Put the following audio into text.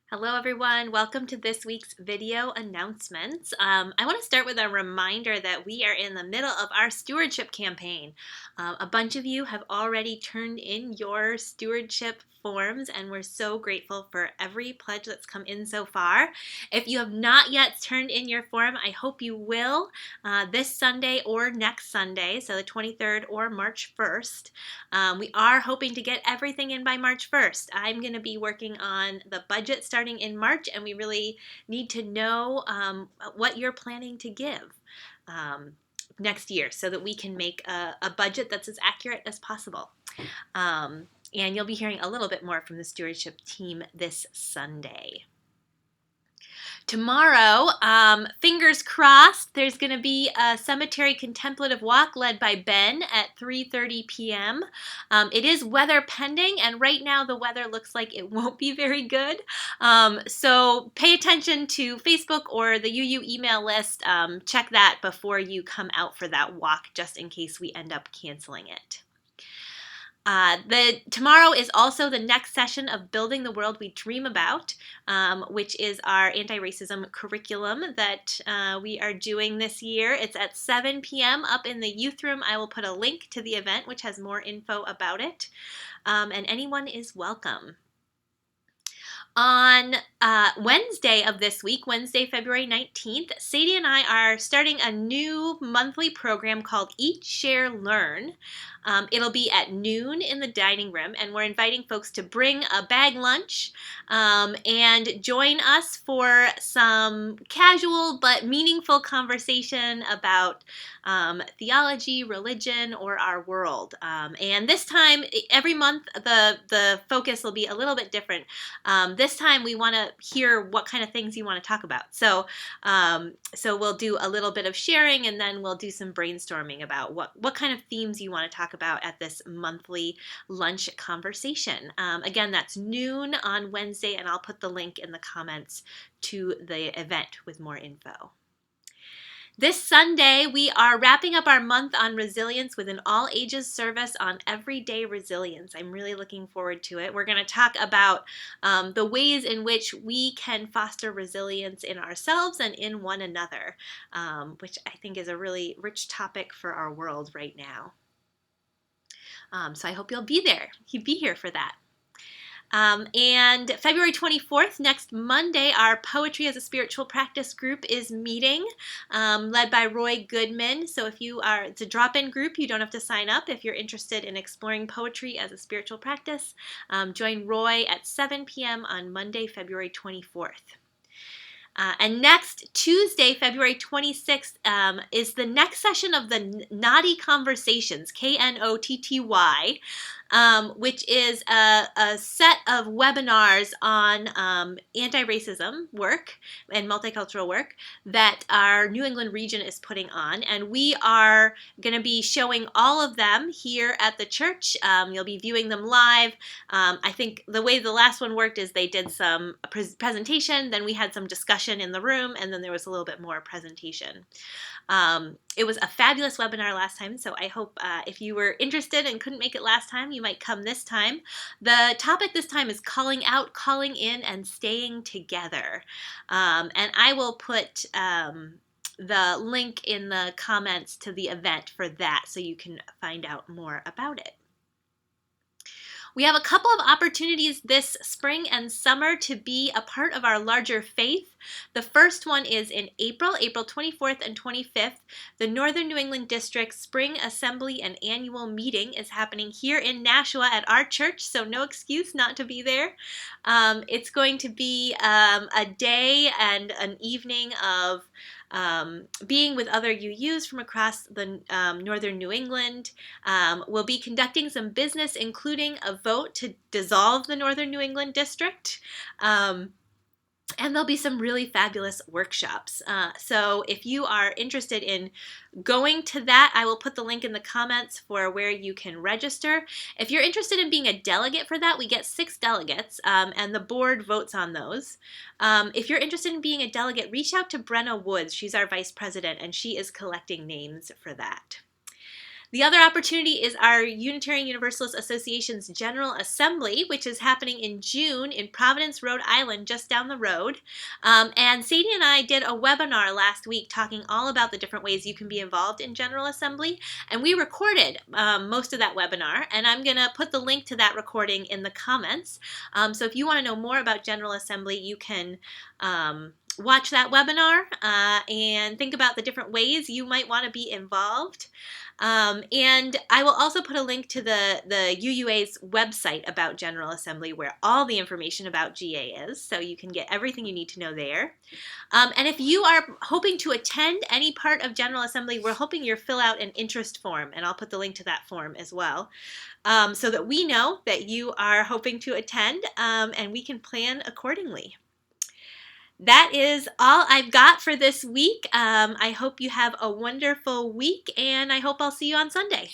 Hello everyone, welcome to this week's video announcements. I want to start with a reminder that we are in the middle of our stewardship campaign. A bunch of you have already turned in your stewardship forms and we're so grateful for every pledge that's come in so far. If you have not yet turned in your form, I hope you will this Sunday or next Sunday, so the 23rd or March 1st. We are hoping to get everything in by March 1st. I'm going to be working on the budget starting in March, and we really need to know what you're planning to give next year so that we can make a budget that's as accurate as possible. And you'll be hearing a little bit more from the stewardship team this Sunday. Tomorrow, fingers crossed, there's going to be a cemetery contemplative walk led by Ben at 3:30 p.m. It is weather pending, and right now the weather looks like it won't be very good. So pay attention to Facebook or the UU email list. Check that before you come out for that walk, just in case we end up canceling it. Tomorrow is also the next session of Building the World We Dream About, which is our anti-racism curriculum that we are doing this year. It's at 7 p.m. up in the youth room. I will put a link to the event, which has more info about it, and anyone is welcome. On Wednesday of this week, Wednesday, February 19th, Sadie and I are starting a new monthly program called Eat, Share, Learn. It'll be at noon in the dining room, and we're inviting folks to bring a bag lunch and join us for some casual but meaningful conversation about theology, religion, or our world. And this time, every month, the focus will be a little bit different. This time we want to hear what kind of things you want to talk about. So we'll do a little bit of sharing, and then we'll do some brainstorming about what kind of themes you want to talk about at this monthly lunch conversation. Again, that's noon on Wednesday, and I'll put the link in the comments to the event with more info. This Sunday, we are wrapping up our month on resilience with an all-ages service on everyday resilience. I'm really looking forward to it. We're going to talk about the ways in which we can foster resilience in ourselves and in one another, which I think is a really rich topic for our world right now. So I hope you'll be there. You'll be here for that. And February 24th, next Monday, our Poetry as a Spiritual Practice group is meeting, led by Roy Goodman. So it's a drop-in group. You don't have to sign up. If you're interested in exploring poetry as a spiritual practice, join Roy at 7 p.m. on Monday, February 24th. And next Tuesday, February 26th, is the next session of the Knotty Conversations, Knotty, which is a set of webinars on anti-racism work and multicultural work that our New England region is putting on. And we are going to be showing all of them here at the church. You'll be viewing them live. I think the way the last one worked is they did some presentation, then we had some discussion in the room, and then there was a little bit more presentation. It was a fabulous webinar last time, so I hope if you were interested and couldn't make it last time, you might come this time. The topic this time is calling out, calling in, and staying together. And I will put the link in the comments to the event for that so you can find out more about it. We have a couple of opportunities this spring and summer to be a part of our larger faith. The first one is in April 24th and 25th. The Northern New England District Spring Assembly and Annual Meeting is happening here in Nashua at our church, so no excuse not to be there. It's going to be a day and an evening of being with other UUs from across the Northern New England. We'll be conducting some business, including a vote to dissolve the Northern New England District. And there'll be some really fabulous workshops. So if you are interested in going to that, I will put the link in the comments for where you can register. If you're interested in being a delegate for that, we get 6 delegates, and the board votes on those. If you're interested in being a delegate, reach out to Brenna Woods. She's our vice president, and she is collecting names for that. The other opportunity is our Unitarian Universalist Association's General Assembly, which is happening in June in Providence, Rhode Island, just down the road. And Sadie and I did a webinar last week talking all about the different ways you can be involved in General Assembly, and we recorded most of that webinar, and I'm going to put the link to that recording in the comments. So if you want to know more about General Assembly, you can watch that webinar and think about the different ways you might want to be involved. And I will also put a link to the UUA's website about General Assembly where all the information about GA is, so you can get everything you need to know there. And if you are hoping to attend any part of General Assembly, we're hoping you'll fill out an interest form, and I'll put the link to that form as well, so that we know that you are hoping to attend, and we can plan accordingly. That is all I've got for this week. I hope you have a wonderful week, and I hope I'll see you on Sunday.